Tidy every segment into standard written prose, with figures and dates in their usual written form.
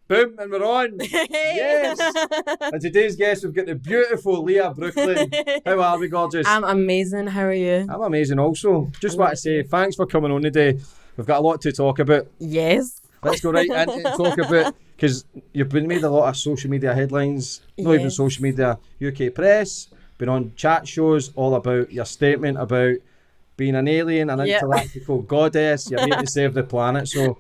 Boom, and we're on. Yes. And today's guest, we've got the beautiful Leah Brooklyn. How are we, gorgeous? I'm amazing. How are you? I'm amazing also. Just want to say thanks for coming on today. We've got a lot to talk about. Yes. Let's go right into it and talk about, because you've been made a lot of social media headlines, not even social media, UK press, been on chat shows all about your statement about being an alien, an intergalactical goddess, you're here to save the planet. So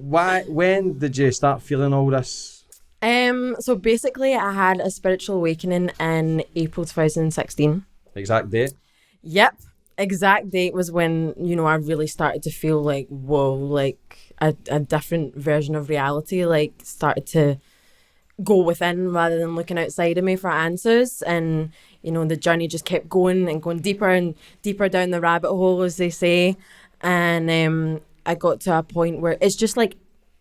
when did you start feeling all this? So basically I had a spiritual awakening in April 2016. Exact date? Yep. Exact date was when, I really started to feel like, whoa, like a different version of reality, like started to go within rather than looking outside of me for answers. And the journey just kept going and going deeper and deeper down the rabbit hole, as they say. And I got to a point where it's just like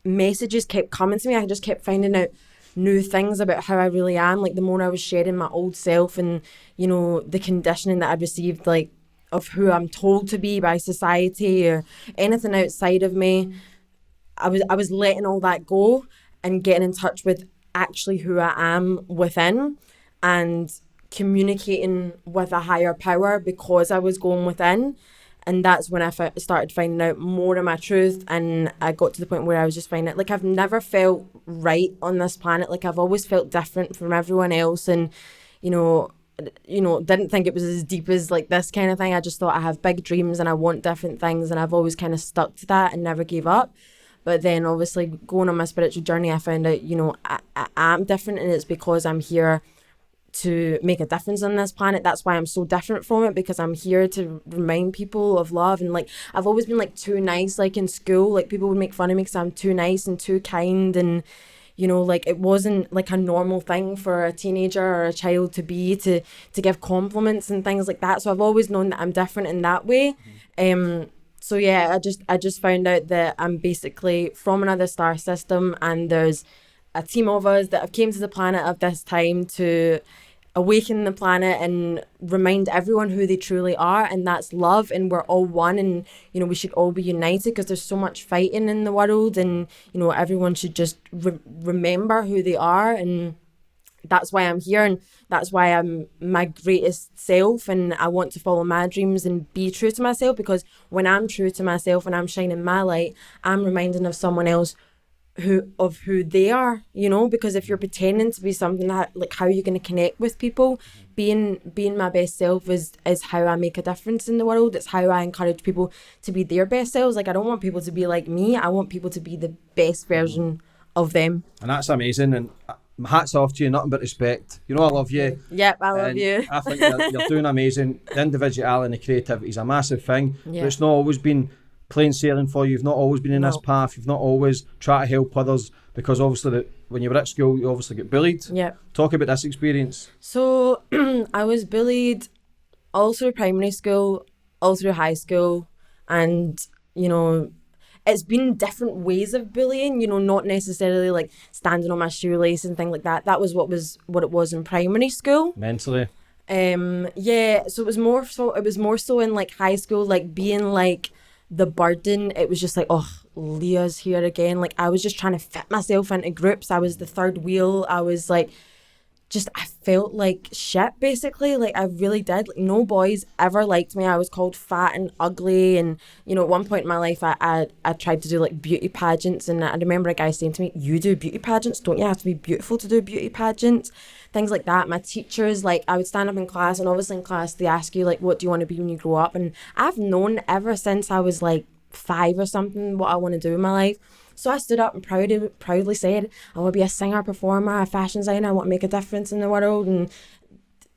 messages kept coming to me. I just kept finding out new things about how I really am. Like the more I was sharing my old self and the conditioning that I'd received, like of who I'm told to be by society or anything outside of me, I was letting all that go and getting in touch with actually who I am within and communicating with a higher power because I was going within. And that's when I started finding out more of my truth. And I got to the point where I was just finding it like I've never felt right on this planet. Like I've always felt different from everyone else. And, didn't think it was as deep as like this kind of thing. I just thought I have big dreams and I want different things. And I've always kind of stuck to that and never gave up. But then obviously going on my spiritual journey, I found out, I am different, and it's because I'm here to make a difference on this planet. That's why I'm so different from it, because I'm here to remind people of love. And like I've always been like too nice, like in school, like people would make fun of me because I'm too nice and too kind, and like it wasn't like a normal thing for a teenager or a child to be to give compliments and things like that. So I've always known that I'm different in that way. So yeah, I just found out that I'm basically from another star system, and there's a team of us that have came to the planet of this time to awaken the planet and remind everyone who they truly are, and that's love, and we're all one, and we should all be united because there's so much fighting in the world, and everyone should just remember who they are. And that's why I'm here, and that's why I'm my greatest self, and I want to follow my dreams and be true to myself, because when I'm true to myself and I'm shining my light, I'm reminding of someone else who they are, because if you're pretending to be something, that like how are you going to connect with people? Being my best self is how I make a difference in the world. It's how I encourage people to be their best selves. Like I don't want people to be like me. I want people to be the best version of them. And that's amazing, and hats off to you, nothing but respect. I love you. Yep, I love you. I think you're doing amazing. The individuality and the creativity is a massive thing, but it's not always been plain sailing for you. You've not always been in this path. You've not always tried to help others, because obviously when you were at school you obviously get bullied. Yeah. Talk about this experience. So I was bullied all through primary school, all through high school, and it's been different ways of bullying, not necessarily like standing on my shoelace and things like that. That was what it was in primary school. Mentally. So it was more so in like high school, like being like the burden. It was just like, oh, Leah's here again. Like I was just trying to fit myself into groups. I was the third wheel. I was like, I felt like shit basically. Like I really did. Like, no boys ever liked me. I was called fat and ugly, and at one point in my life I tried to do like beauty pageants, and I remember a guy saying to me, you do beauty pageants? Don't you have to be beautiful to do beauty pageants? Things like that. My teachers, like I would stand up in class, and obviously in class they ask you like, what do you want to be when you grow up? And I've known ever since I was like 5 or something what I want to do in my life. So I stood up and proudly said, I want to be a singer, performer, a fashion designer. I want to make a difference in the world. And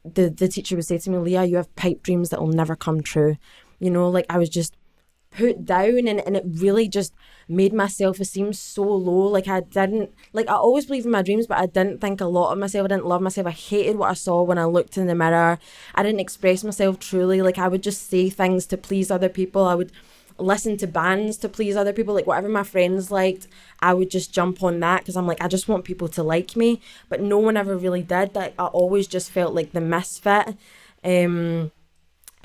the teacher would say to me, Leah, you have pipe dreams that will never come true. Like I was just put down, and it really just made my self-esteem so low. Like I always believed in my dreams, but I didn't think a lot of myself. I didn't love myself. I hated what I saw when I looked in the mirror. I didn't express myself truly. Like I would just say things to please other people. I would listen to bands to please other people. Like whatever my friends liked, I would just jump on that because I'm like, I just want people to like me. But no one ever really did. Like I always just felt like the misfit.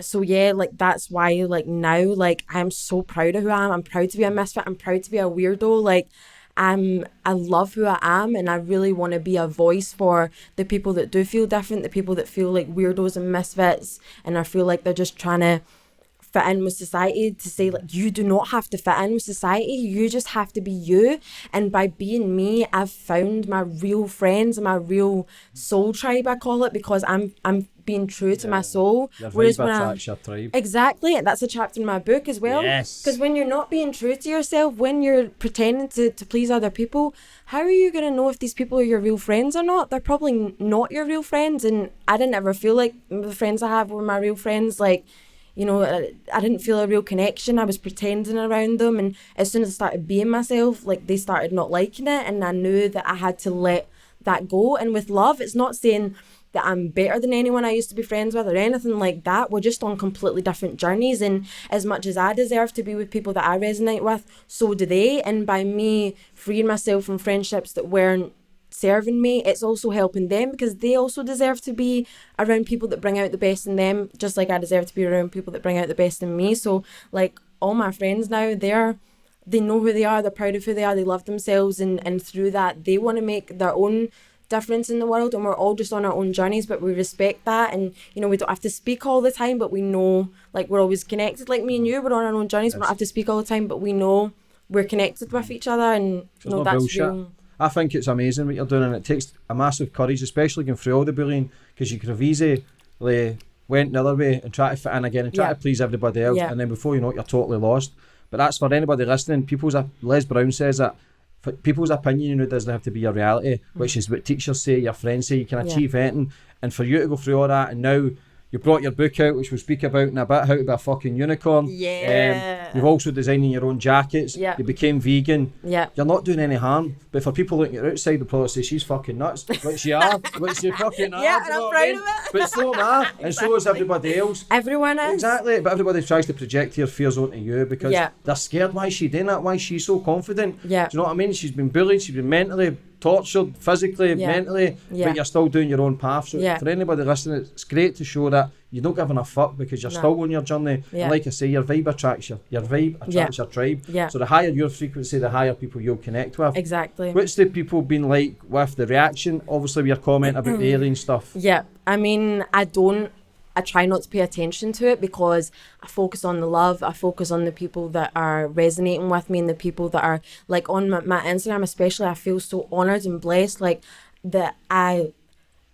So yeah, like that's why like now, like I'm so proud of who I am. I'm proud to be a misfit. I'm proud to be a weirdo. Like I love who I am, and I really want to be a voice for the people that do feel different, the people that feel like weirdos and misfits, and I feel like they're just trying to fit in with society, to say like, you do not have to fit in with society, you just have to be you. And by being me, I've found my real friends and my real soul tribe, I call it, because I'm being true to my soul. Your Whereas vibe when attracts your tribe. Exactly, that's a chapter in my book as well. Yes. Because when you're not being true to yourself, when you're pretending to please other people, how are you going to know if these people are your real friends or not? They're probably not your real friends. And I didn't ever feel like the friends I have were my real friends. Like, you know, I didn't feel a real connection. I was pretending around them, and as soon as I started being myself, like, they started not liking it, and I knew that I had to let that go. And with love, it's not saying that I'm better than anyone I used to be friends with or anything like that. We're just on completely different journeys, and as much as I deserve to be with people that I resonate with, so do they. And by me freeing myself from friendships that weren't serving me, it's also helping them, because they also deserve to be around people that bring out the best in them, just like I deserve to be around people that bring out the best in me. So like, all my friends now, they know who they are, they're proud of who they are, they love themselves, and through that they want to make their own difference in the world, and we're all just on our own journeys, but we respect that. And you know, we don't have to speak all the time, but we know, like, we're always connected. Like me and you, we're on our own journeys. We don't have to speak all the time, but we know we're connected with each other, and you know, that's bullshit. real. I think it's amazing what you're doing, and it takes a massive courage, especially going through all the bullying, because you could have easily went the other way and try to fit in again and try to please everybody else, and then before you know it, you're totally lost. But that's for anybody listening. Les Brown says that for people's opinion, you know, doesn't have to be your reality, which is what teachers say, your friends say, you can achieve anything. And for you to go through all that, and now you brought your book out, which we'll speak about in a bit, How to Be a Fucking Unicorn. You've also designed your own jackets. You became vegan. You're not doing any harm. But for people looking at your outside, they'll probably say, she's fucking nuts, which you are, which you fucking are. Yeah, and I'm proud of it. But so am I, and so is everybody else. Everyone is. Exactly, but everybody tries to project their fears onto you, because they're scared. Why is she doing that? Why is she so confident? Do you know what I mean? She's been bullied, she's been mentally tortured, physically, mentally, but you're still doing your own path. So for anybody listening, it's great to show that you don't give enough fuck, because you're still on your journey. And like I say, your vibe attracts your tribe. So the higher your frequency, the higher people you'll connect with. Exactly. What's the people been like with the reaction? Obviously, with your comment about the alien stuff. Yeah, I mean, I try not to pay attention to it, because I focus on the love, I focus on the people that are resonating with me, and the people that are, like, on my Instagram especially, I feel so honoured and blessed, like, that a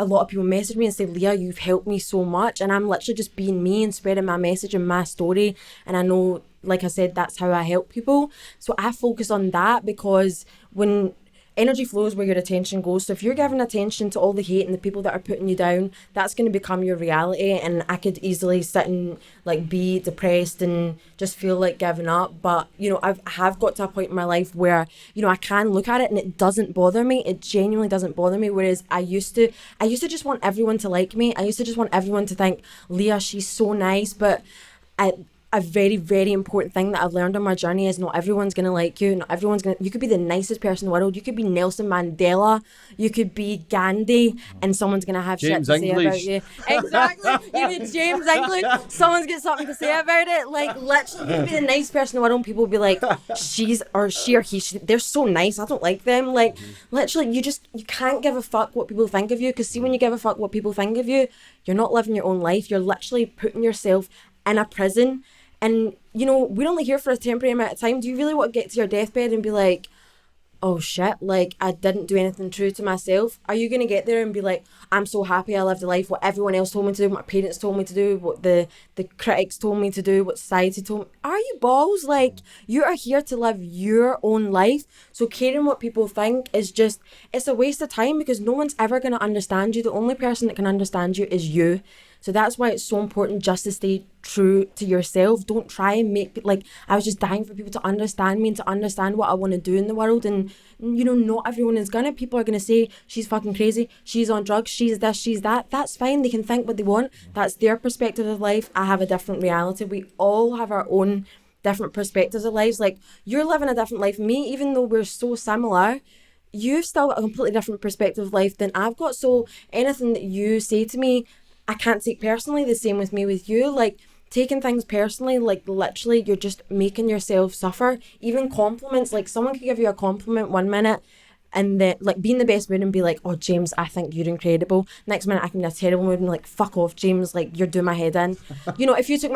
lot of people message me and say, Leah, you've helped me so much, and I'm literally just being me and spreading my message and my story, and I know, like I said, that's how I help people. So I focus on that, because when energy flows where your attention goes. So if you're giving attention to all the hate and the people that are putting you down, that's going to become your reality. And I could easily sit and like be depressed and just feel like giving up. But you know, I have got to a point in my life where, you know, I can look at it and it doesn't bother me. It genuinely doesn't bother me. Whereas I used to just want everyone to like me. I used to just want everyone to think, Leah, she's so nice. But a very, very important thing that I've learned on my journey is not everyone's going to like you. Not everyone's going to... You could be the nicest person in the world. You could be Nelson Mandela. You could be Gandhi. And someone's going to have James shit to English. say about you. Exactly. You could be James English. Someone's got something to say about it. Like, literally, you could be the nice person in the world and people will be like, she or he, they're so nice. I don't like them. Like, literally, you can't give a fuck what people think of you. Because see, when you give a fuck what people think of you, you're not living your own life. You're literally putting yourself in a prison. And, you know, we're only here for a temporary amount of time. Do you really want to get to your deathbed and be like, oh shit, like I didn't do anything true to myself? Are you going to get there and be like, I'm so happy I lived a life, what everyone else told me to do, what my parents told me to do, what the critics told me to do, what society told me? Are you balls? Like, you are here to live your own life. So caring what people think is just, it's a waste of time, because no one's ever going to understand you. The only person that can understand you is you. So that's why it's so important just to stay true to yourself. Don't try and make, like, I was just dying for people to understand me and to understand what I want to do in the world. And, you know, not everyone is gonna. People are gonna say, she's fucking crazy, she's on drugs, she's this, she's that. That's fine. They can think what they want. That's their perspective of life. I have a different reality. We all have our own different perspectives of lives. Like, you're living a different life. Me, even though we're so similar, you've still got a completely different perspective of life than I've got. So anything that you say to me, I can't take personally. The same with me with you. Like, taking things personally, like literally you're just making yourself suffer. Even compliments, like someone could give you a compliment 1 minute and then like be in the best mood and be like, oh James, I think you're incredible. Next minute I can be in a terrible mood and like, fuck off James, like you're doing my head in. You know, if you took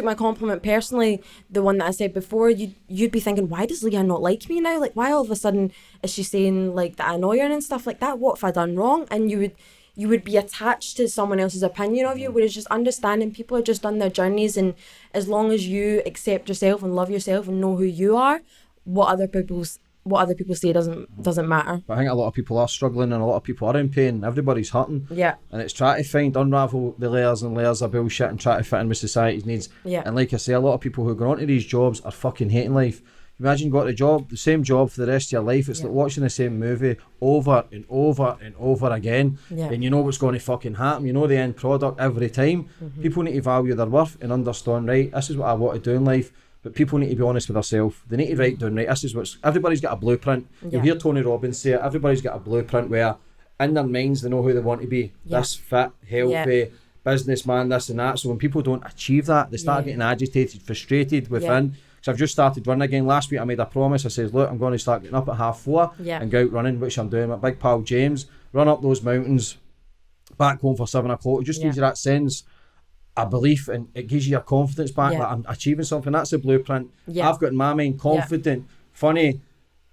my compliment personally, the one that I said before, you'd be thinking, why does Leah not like me now? Like why all of a sudden is she saying like that I annoy her and stuff like that? What have I done wrong? And you would be attached to someone else's opinion of you, whereas just understanding people are just on their journeys, and as long as you accept yourself and love yourself and know who you are, what other people say doesn't matter. But I think a lot of people are struggling and a lot of people are in pain. Everybody's hurting. Yeah. And it's trying to unravel the layers and layers of bullshit and try to fit in with society's needs. Yeah. And like I say, a lot of people who go onto these jobs are fucking hating life. Imagine you got the same job for the rest of your life. It's like watching the same movie over and over and over again. Yeah. And you know what's going to fucking happen. You know the end product every time. People need to value their worth and understand, right, this is what I want to do in life. But people need to be honest with themselves. They need to write down, right, this is what's... Everybody's got a blueprint. You'll hear Tony Robbins say it. Everybody's got a blueprint where in their minds they know who they want to be. This fit, healthy, businessman, this and that. So when people don't achieve that, they start getting agitated, frustrated within. Because I've just started running again. Last week I made a promise. I said, look, I'm going to start getting up at 4:30 and go out running, which I'm doing. My big pal James, run up those mountains, back home for 7 o'clock. It just gives you that sense of belief, and it gives you your confidence back that I'm achieving something. That's the blueprint I've got in my mind. Confident, funny,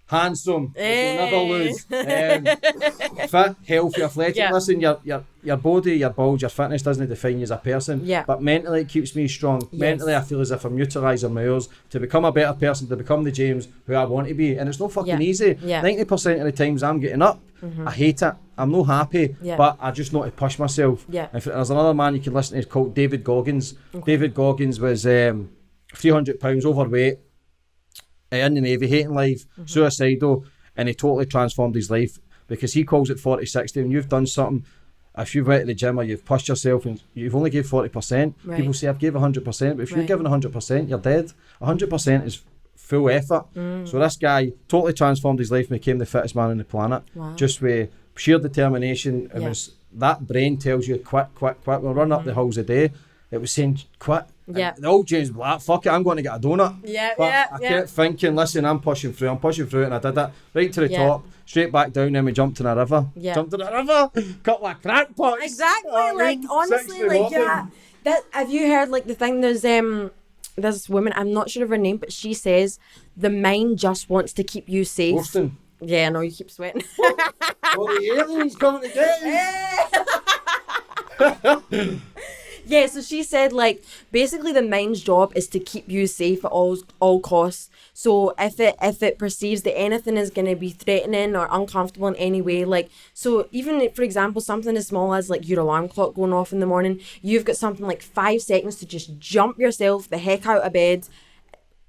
handsome, will never lose, fit, healthy, athletic. Listen, your body, your balls, your fitness doesn't define you as a person, but mentally it keeps me strong. Mentally I feel as if I'm utilising my hours to become a better person, to become the James who I want to be, and it's not fucking easy. 90% of the times I'm getting up, I hate it, I'm not happy, but I just know to push myself. There's another man you can listen to called David Goggins. David Goggins was 300 pounds overweight, in the Navy, hating life, suicidal, and he totally transformed his life because he calls it 40-60. When you've done something, if you've went to the gym or you've pushed yourself and you've only gave 40%, people say I've gave 100%, but if you're giving 100%, you're dead. 100% is full effort. So this guy totally transformed his life and became the fittest man on the planet. Just with sheer determination. It was that brain tells you quit. We'll run up the hills a day. It was saying quit. The old James Black, fuck it, I'm going to get a donut. I kept thinking, listen, I'm pushing through it, and I did it right to the top, straight back down, then we jumped in a river. Jumped in a river, couple of crackpots. Exactly, like honestly, like that. Have you heard like the thing? There's this woman, I'm not sure of her name, but she says the mind just wants to keep you safe. Boston. Yeah, I know, you keep sweating. Oh, the aliens coming to get you. Yeah, so she said, like, basically the mind's job is to keep you safe at all costs. So if it perceives that anything is going to be threatening or uncomfortable in any way, like, so even, for example, something as small as, like, your alarm clock going off in the morning, you've got something like 5 seconds to just jump yourself the heck out of bed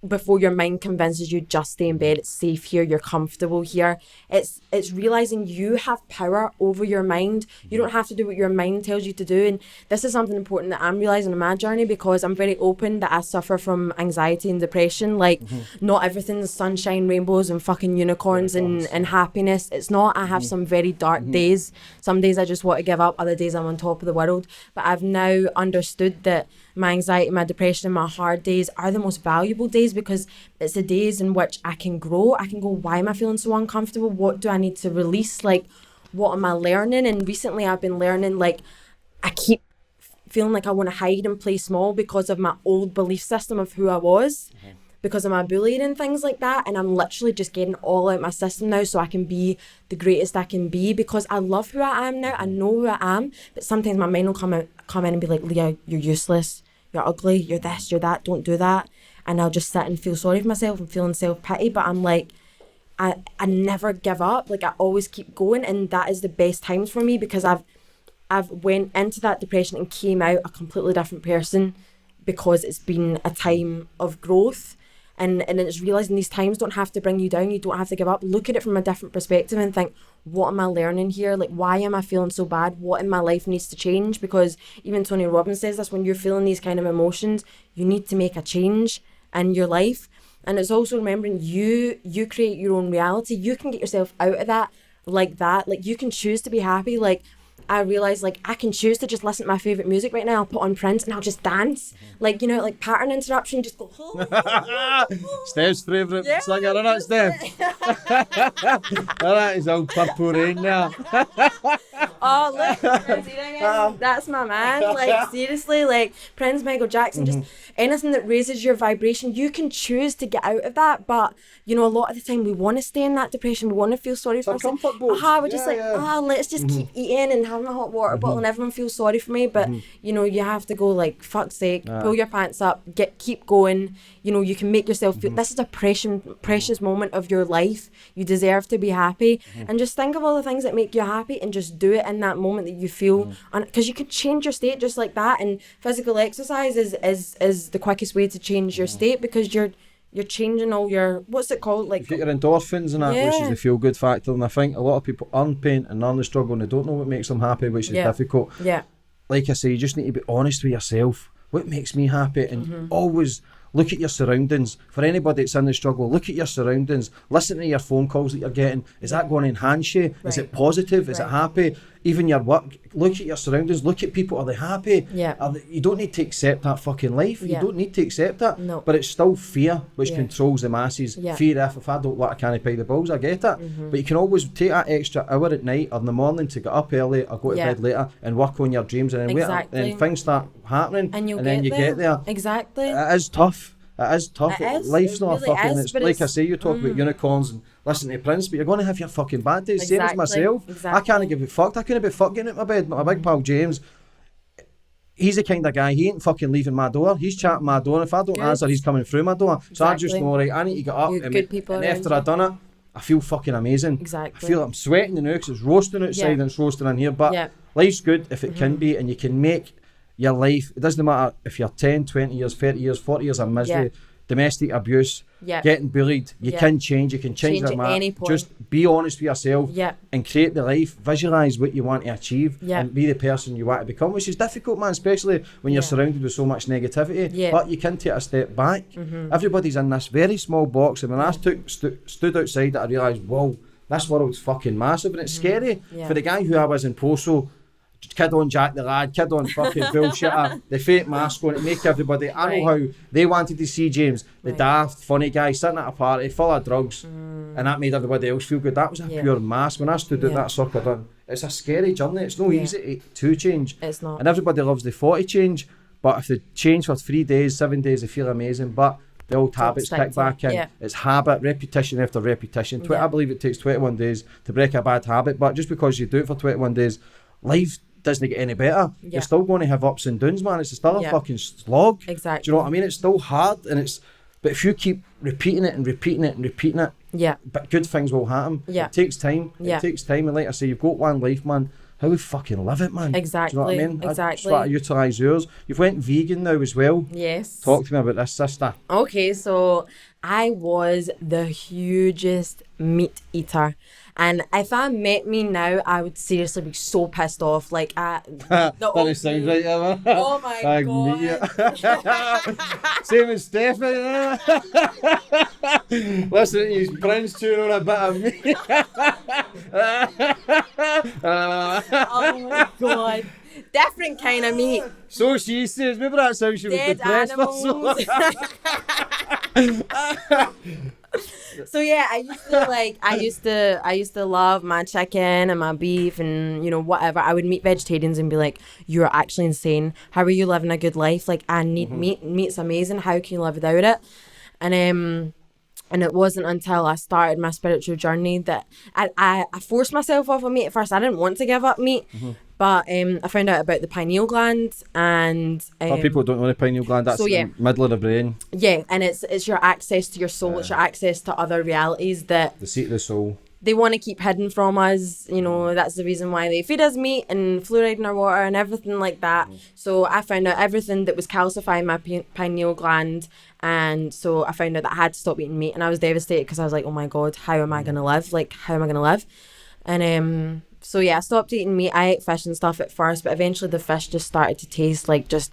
before your mind convinces you just stay in bed, it's safe here, you're comfortable here. It's realizing you have power over your mind. You don't have to do what your mind tells you to do. And this is something important that I'm realizing in my journey, because I'm very open that I suffer from anxiety and depression. Like not everything's sunshine, rainbows and fucking unicorns and happiness. It's not. I have some very dark days. Some days I just want to give up, other days I'm on top of the world. But I've now understood that my anxiety, my depression, and my hard days are the most valuable days, because it's the days in which I can grow. I can go, why am I feeling so uncomfortable? What do I need to release? Like, what am I learning? And recently I've been learning, like, I keep feeling like I want to hide and play small because of my old belief system of who I was, because of my bullying and things like that. And I'm literally just getting all out my system now so I can be the greatest I can be, because I love who I am now. I know who I am, but sometimes my mind will come in and be like, Leah, you're useless. You're ugly, you're this, you're that, don't do that. And I'll just sit and feel sorry for myself and feeling self-pity. But I'm like, I never give up. Like, I always keep going. And that is the best times for me, because I've went into that depression and came out a completely different person, because it's been a time of growth. And it's realising these times don't have to bring you down. You don't have to give up. Look at it from a different perspective and think, what am I learning here? Like, why am I feeling so bad? What in my life needs to change? Because even Tony Robbins says this, when you're feeling these kind of emotions, you need to make a change in your life. And it's also remembering you create your own reality. You can get yourself out of that like that. Like, you can choose to be happy. Like, I realised like I can choose to just listen to my favourite music right now. I'll put on Prince and I'll just dance. Like, you know, like pattern interruption, just go. Steph's favourite singer, isn't it, Steph? That is old Purple Rain now. Oh, look, that's my man. Like, seriously, like Prince, Michael Jackson, just anything that raises your vibration, you can choose to get out of that. But, you know, a lot of the time we want to stay in that depression. We want to feel sorry for ourselves. We're just let's just keep eating and having a hot water bottle and everyone feels sorry for me. But, you know, you have to go like, fuck's sake, pull your pants up, keep going. You know, you can make yourself feel, this is a precious moment of your life. You deserve to be happy. And just think of all the things that make you happy and just do it in that moment that you feel. Because you can change your state just like that. And physical exercise is the quickest way to change your state, because you're changing all your, what's it called? Like, you get your endorphins and that, which is the feel good factor. And I think a lot of people are in pain and are in the struggle and they don't know what makes them happy, which is difficult. Yeah. Like I say, you just need to be honest with yourself. What makes me happy? And always look at your surroundings. For anybody that's in the struggle, look at your surroundings. Listen to your phone calls that you're getting. Is that going to enhance you? Is it positive? Is it happy? Even your work, look at your surroundings. Look at people. Are they happy? You don't need to accept that fucking life. You don't need to accept that. No. But it's still fear which controls the masses. Fear if I don't want, I can't pay the bills. I get it. But you can always take that extra hour at night or in the morning to get up early or go to bed later and work on your dreams, and then and things start happening, and then you get there. Exactly. It is tough. It is tough. Life's not really a fucking. It's like I say, you talk about unicorns and listen to Prince, but you're going to have your fucking bad days. Same as myself. I can't give a fuck. I couldn't be fucked getting out of my bed. But my big pal James, he's the kind of guy, he ain't fucking leaving my door. He's chatting my door, and if I don't answer, he's coming through my door. So I just know, right, I need to get up. And after I've done it, I feel fucking amazing. I feel I'm sweating now because it's roasting outside and it's roasting in here. But life's good if it can be, and you can make your life. It doesn't matter if you're 10, 20 years, 30 years, 40 years of misery. Domestic abuse, getting bullied, you can change, you can change that, at any point. Just be honest with yourself and create the life, visualise what you want to achieve and be the person you want to become, which is difficult, man, especially when you're surrounded with so much negativity, but you can take a step back. Everybody's in this very small box, and when I stood outside it, I realised, whoa, this world's fucking massive, and it's scary. For the guy who I was in Poso, kid on Jack the Lad, kid on fucking bullshitter, the fake mask on to make everybody. I know how they wanted to see James, the daft, funny guy, sitting at a party full of drugs, and that made everybody else feel good. That was a pure mask. When I stood at that sucker done, it's a scary journey. It's no easy to change. It's not. And everybody loves the 40 change, but if they change for 3 days, 7 days, they feel amazing. But the old habits kick back in. It's habit, repetition after repetition. I believe it takes 21 days to break a bad habit, but just because you do it for 21 days, life doesn't get any better. You're still going to have ups and downs, man. It's still a fucking slog. Exactly. Do you know what I mean? It's still hard, but if you keep repeating it and repeating it and repeating it, but good things will happen. It takes time. It takes time, and like I say, you've got one life, man. How we fucking live it, man. Exactly. Do you know what I mean? Exactly. I just want to utilise yours. You've went vegan now as well. Yes. Talk to me about this, sister. Okay, so I was the hugest meat eater. And if I met me now, I would seriously be so pissed off. Like, that sounds right, man. Oh my God. Same as Stephanie. Listen to you, Prince chewing on a bit of meat. Oh my God. Different kind of meat. So she says. Maybe that's how she was depressed. So yeah, I used to love my chicken and my beef and, you know, whatever. I would meet vegetarians and be like, you're actually insane. How are you living a good life? Like, I need meat. Meat's amazing. How can you live without it? And it wasn't until I started my spiritual journey that I forced myself off of meat at first. I didn't want to give up meat. But I found out about the pineal gland, and for people who don't know the pineal gland, that's the middle of the brain. Yeah, and it's your access to your soul. It's your access to other realities that the seat of the soul. They want to keep hidden from us. You know, that's the reason why they feed us meat and fluoride in our water and everything like that. So I found out everything that was calcifying my pineal gland, and so I found out that I had to stop eating meat, and I was devastated because I was like, oh my God, how am I gonna live? Like, how am I gonna live? And so yeah, I stopped eating meat. I ate fish and stuff at first, but eventually the fish just started to taste like just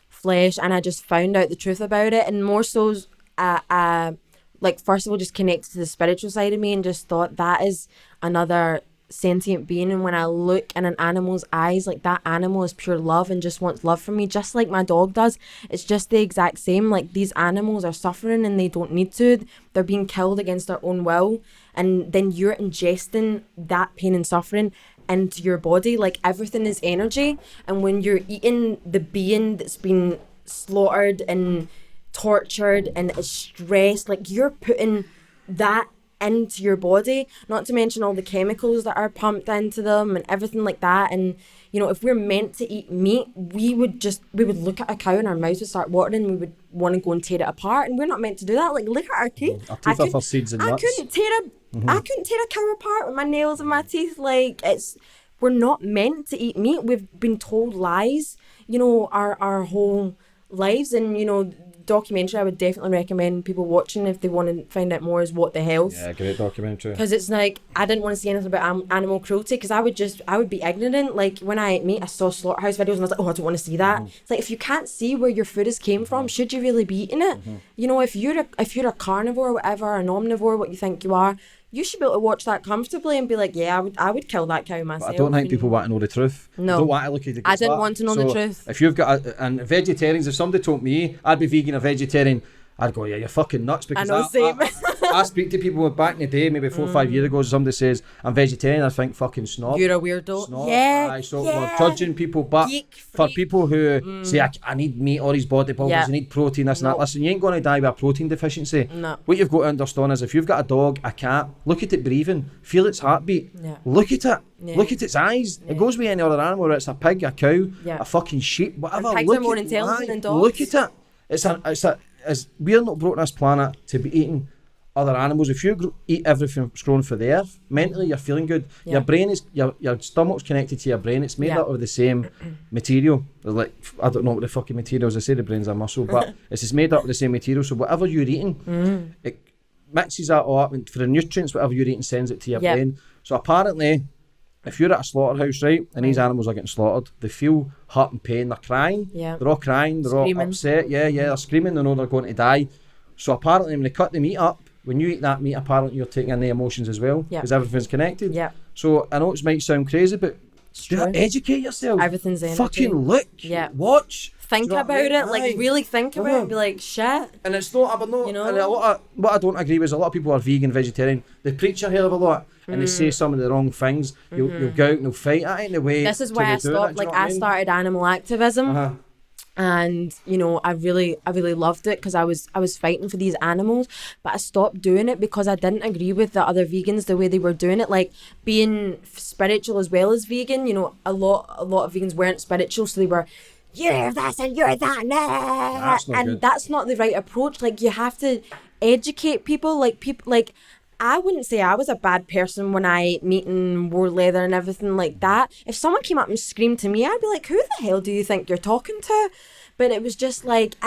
flesh, and I just found out the truth about it. And more so, like, first of all, just connected to the spiritual side of me and just thought that is another sentient being, and when I look in an animal's eyes, like that animal is pure love and just wants love from me, just like my dog does. It's just the exact same. Like, these animals are suffering and they don't need to. They're being killed against their own will, and then you're ingesting that pain and suffering into your body. Like, everything is energy, and when you're eating the being that's been slaughtered and tortured and is stressed, like, you're putting that into your body, not to mention all the chemicals that are pumped into them and everything like that. And you know, if we're meant to eat meat, we would look at a cow and our mouths would start watering, we would want to go and tear it apart, and we're not meant to do that. Like, look at our teeth. Our teeth are for seeds and nuts. I couldn't tear a cow apart with my nails and my teeth. Like, we're not meant to eat meat. We've been told lies, you know, our whole lives. And you know, documentary I would definitely recommend people watching if they want to find out more is What the Health. Yeah, great documentary. Because it's like, I didn't want to see anything about animal cruelty, because I would be ignorant. Like, when I ate meat, I saw slaughterhouse videos and I was like, oh, I don't want to see that. It's like, if you can't see where your food has came from, should you really be eating it? You know, if you're a carnivore or whatever, an omnivore, what you think you are, you should be able to watch that comfortably and be like, yeah, I would kill that cow myself. But I don't think people want to know the truth. No. I don't want to look at it. I didn't want to know the truth. If you've got and vegetarians, if somebody told me I'd be vegan or vegetarian, I'd go, yeah, you're fucking nuts. Because I know, same. I speak to people back in the day, maybe 4 or 5 years ago, somebody says I'm vegetarian, I think fucking snob. You're a weirdo. Snob. Yeah. We're judging people, but for people who say I need meat or these bodybuilders, I need protein, this and that. Listen, you ain't going to die with a protein deficiency. No. What you've got to understand is, if you've got a dog, a cat, look at it breathing, feel its heartbeat, look at it. Yeah. Look at its eyes. It goes with any other animal, whether it's a pig, a cow, a fucking sheep, whatever. And pigs are more intelligent than dogs. Look at it. We're not brought on this planet to be eating other animals. If you eat everything that's grown for the earth, mentally you're feeling good. Your brain is your stomach's connected to your brain. It's made up of the same material. Like, I don't know what the fucking materials. I say the brain's a muscle, but it's just made up of the same material. So whatever you're eating, it mixes that all up, and for the nutrients, whatever you're eating sends it to your brain. So apparently, if you're at a slaughterhouse, right, and these animals are getting slaughtered, they feel hurt and pain, they're crying, they're all crying, they're all upset, they're screaming, they know they're going to die. So apparently when they cut the meat up, when you eat that meat, apparently you're taking in the emotions as well, because everything's connected. So I know it might sound crazy, but educate yourself. Everything's energy. Fucking look, watch. Think about it, like really think about it, and be like, shit. And it's not, you know? And a lot of, what I don't agree with is a lot of people are vegan, vegetarian, they preach a hell of a lot, and they say some of the wrong things. You'll go out and you'll fight. That ain't the way. This is why I stopped. Like, I started animal activism. And you know, I really loved it, because I was fighting for these animals, but I stopped doing it because I didn't agree with the other vegans the way they were doing it. Like, being spiritual as well as vegan, you know, a lot of vegans weren't spiritual, so they were, you're this and you're that, that's not the right approach. Like, you have to educate people. Like I wouldn't say I was a bad person when I ate meat and wore leather and everything like that. If someone came up and screamed to me, I'd be like, who the hell do you think you're talking to? But it was just like,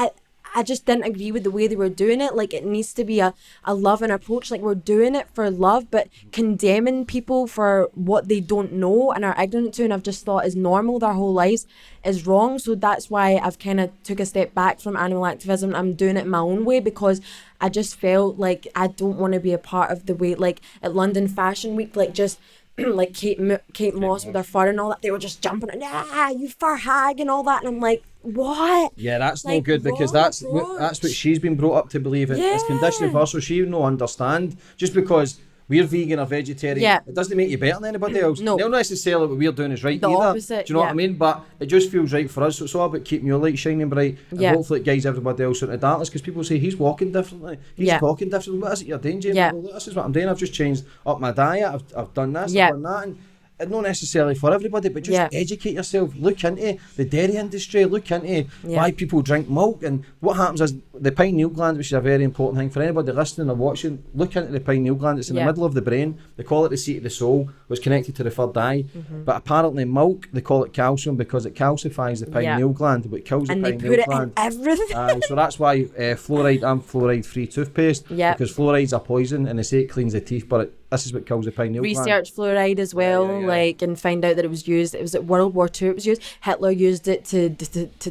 I just didn't agree with the way they were doing it. Like, it needs to be a loving approach. Like, we're doing it for love, but condemning people for what they don't know and are ignorant to, and I've just thought is normal their whole lives, is wrong. So that's why I've kind of took a step back from animal activism. I'm doing it my own way, because I just felt like I don't want to be a part of the way, like at London Fashion Week, like just like Kate Moss with her fur and all that, they were just jumping, you fur hag and all that, and I'm like, what? Yeah, that's like, no good, because that's what she's been brought up to believe in. It's conditioning for her, so she will not understand. Just because we're vegan or vegetarian, it doesn't make you better than anybody else. No. Not necessarily what we're doing is right the either. Opposite, do you know what I mean? But it just feels right for us. So it's all about keeping your light shining bright, and hopefully it guides everybody else into darkness, because people say he's walking differently, he's talking differently. What is it you're doing, James? Well, this is what I'm doing. I've just changed up my diet. I've done this, I've done that. And not necessarily for everybody, but just educate yourself. Look into the dairy industry. Look into why people drink milk, and what happens is the pineal gland, which is a very important thing for anybody listening or watching. Look into the pineal gland. It's in the middle of the brain. They call it the seat of the soul. It's connected to the third eye. But apparently milk, they call it calcium because it calcifies the pineal gland, but it kills the pineal gland. And they put it in everything. So that's why fluoride and fluoride-free toothpaste, because fluoride's a poison, and they say it cleans the teeth, but this is what kills the pineal gland. Research fluoride as well, like, and find out that it was used. It was at World War II. It was used. Hitler used it to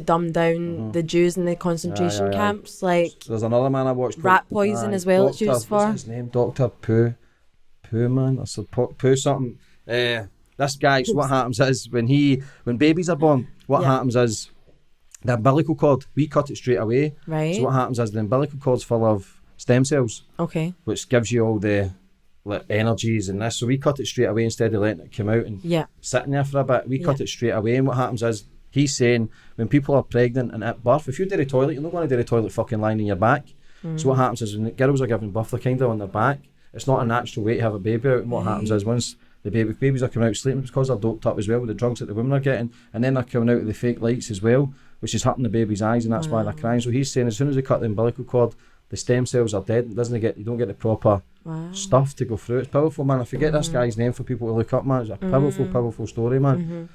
dumb down the Jews in the concentration camps. Like, so there's another man I watched. Rat poison as well. It's used for. What's his name? Dr. Pooh man. I said Pooh something. This guy, so what happens is when babies are born, what happens is the umbilical cord, we cut it straight away. Right. So what happens is the umbilical cord's full of stem cells. Okay. Which gives you all the energies and this. So we cut it straight away instead of letting it come out and sitting there for a bit. We cut it straight away, and what happens is he's saying when people are pregnant and at birth, if you do the toilet, you're not going to do the toilet fucking lying on your back. So what happens is when girls are giving birth, they're kind of on their back. It's not a natural way to have a baby out, and what happens is once the babies are coming out sleeping, it's because they're doped up as well with the drugs that the women are getting, and then they're coming out with the fake lights as well, which is hurting the baby's eyes, and that's why they're crying. So he's saying as soon as they cut the umbilical cord, the stem cells are dead. You don't get the proper stuff to go through. It's powerful, man. I forget this guy's name for people to look up, man. It's a powerful story, man.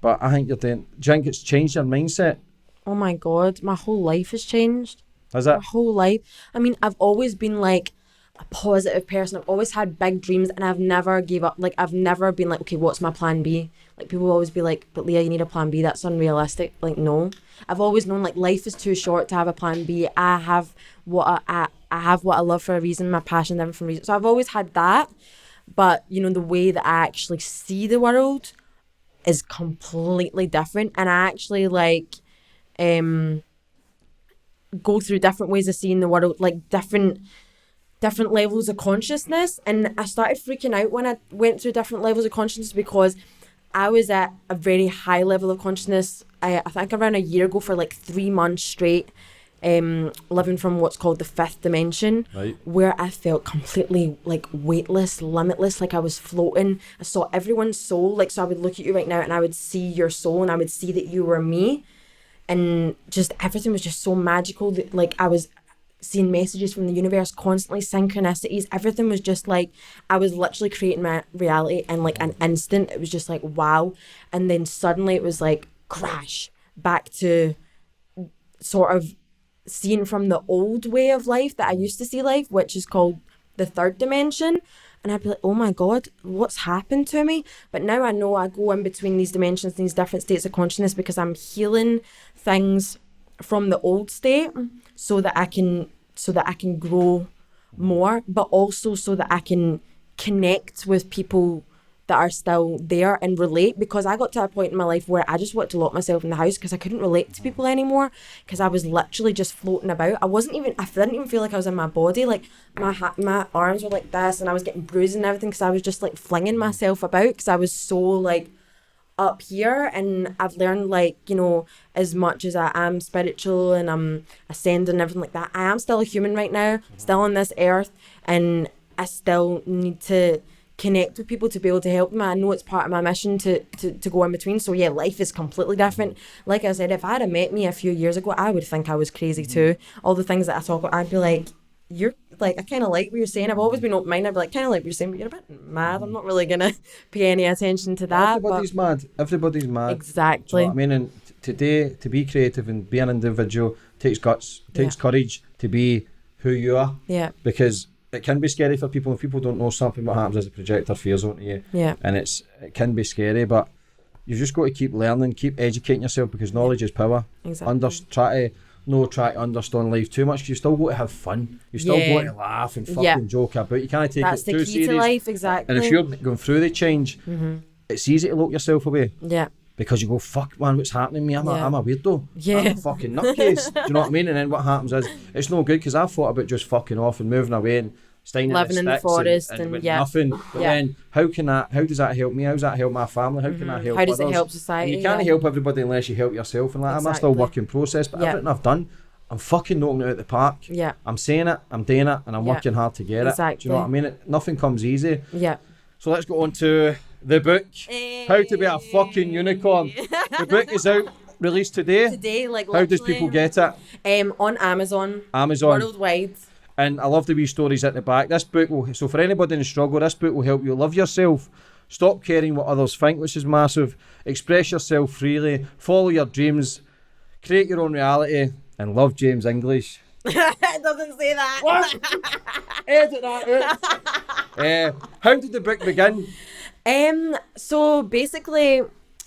But I think do you think it's changed your mindset? Oh my God, my whole life has changed. Has it? My whole life. I mean, I've always been like a positive person. I've always had big dreams, and I've never gave up. Like, I've never been like, okay, what's my plan B? Like, people will always be like, but Leah, you need a plan B. That's unrealistic. Like, no. I've always known, like, life is too short to have a plan B. I have what I have what I love for a reason. My passion, different for a reason. So I've always had that. But, you know, the way that I actually see the world is completely different. And I actually, like, go through different ways of seeing the world, like different levels of consciousness. And I started freaking out when I went through different levels of consciousness, because I was at a very high level of consciousness. I think around a year ago for like 3 months straight, living from what's called the fifth dimension, where I felt completely like weightless, limitless, like I was floating. I saw everyone's soul. Like, so I would look at you right now and I would see your soul, and I would see that you were me. And just everything was just so magical that, like, I was seeing messages from the universe constantly, synchronicities. Everything was just like, I was literally creating my reality in like an instant. It was just like, wow. And then suddenly it was like, crash back to sort of seeing from the old way of life that I used to see life, which is called the third dimension. And I'd be like, oh my God, what's happened to me? But now I know I go in between these dimensions, these different states of consciousness, because I'm healing things from the old state so that I can grow more, but also so that I can connect with people that are still there and relate. Because I got to a point in my life where I just wanted to lock myself in the house because I couldn't relate to people anymore, because I was literally just floating about. I didn't even feel like I was in my body. Like my arms were like this, and I was getting bruised and everything because I was just like flinging myself about, because I was so like up here. And I've learned, like, you know, as much as I am spiritual and I'm ascending and everything like that, I am still a human right now, still on this earth, and I still need to connect with people to be able to help them. I know it's part of my mission to go in between. So yeah, life is completely different. Like I said, if I had met me a few years ago, I would think I was crazy too. All the things that I talk about, I'd be like, you're like, I kind of like what you're saying. I've always been open-minded. I'd be like, kind of like what you're saying, but you're a bit mad. I'm not really gonna pay any attention to that. Everybody's mad. Exactly. Do you know what I mean? And today, to be creative and be an individual takes guts, takes courage to be who you are. Yeah. Because it can be scary for people. If people don't know something, what happens is they project their fears onto you. Yeah. And it can be scary, but you've just got to keep learning, keep educating yourself, because knowledge is power. Exactly. Try to understand life too much. You still got to have fun. You still got to laugh and fucking joke about. You can't take it too serious. That's the key to life, exactly. And if you're going through the change, it's easy to lock yourself away. Yeah. Because you go, fuck man, what's happening to me? I'm a weirdo. Yeah. I'm a fucking nutcase. Do you know what I mean? And then what happens is, it's no good, because I've thought about just fucking off and moving away and staying living in the forest and nothing. But then how does that help me? How does that help my family? How can I help How does others? it help society? And you can't help everybody unless you help yourself. And I'm still a work in process, but everything I've done, I'm fucking knocking it out the park. Yeah. I'm saying it, I'm doing it, and I'm working hard to get it. Do you know what I mean? Nothing comes easy. Yeah. So let's go on to the book, How to Be a Fucking Unicorn. The book is out, released today. Like, how does people get it? On Amazon. Worldwide. And I love the wee stories at the back. This book so for anybody in struggle, this book will help you love yourself, stop caring what others think, which is massive, express yourself freely, follow your dreams, create your own reality, and love James English. It doesn't say that. What? Edit that out. How did the book begin? So basically,